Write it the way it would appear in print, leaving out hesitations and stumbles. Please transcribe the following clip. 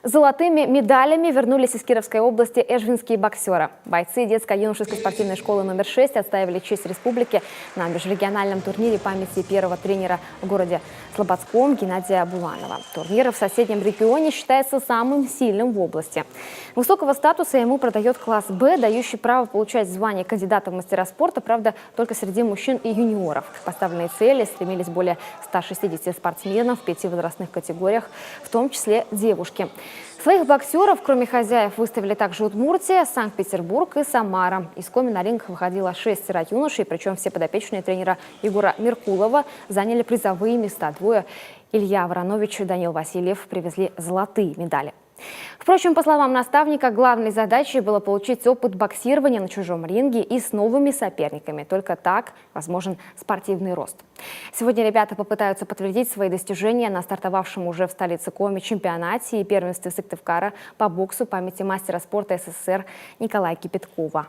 Золотыми медалями вернулись из Кировской области эжвинские боксеры. Бойцы детско-юношеской спортивной школы номер 6 отстаивали честь республики на межрегиональном турнире памяти первого тренера в городе Слободском Геннадия Буланова. Турнир в соседнем регионе считается самым сильным в области. Высокого статуса ему продает класс «Б», дающий право получать звание кандидата в мастера спорта, правда, только среди мужчин и юниоров. К поставленной цели стремились более 160 спортсменов в 5 возрастных категориях, в том числе девушки. Своих боксеров, кроме хозяев, выставили также Удмуртия, Санкт-Петербург и Самара. Из Коми на ринг выходило 6 юношей, причем все подопечные тренера Егора Меркулова заняли призовые места. Двое, Илья Воронович и Данил Васильев, привезли золотые медали. Впрочем, по словам наставника, главной задачей было получить опыт боксирования на чужом ринге и с новыми соперниками. Только так возможен спортивный рост. Сегодня ребята попытаются подтвердить свои достижения на стартовавшем уже в столице Коми чемпионате и первенстве Сыктывкара по боксу памяти мастера спорта СССР Николая Кипяткова.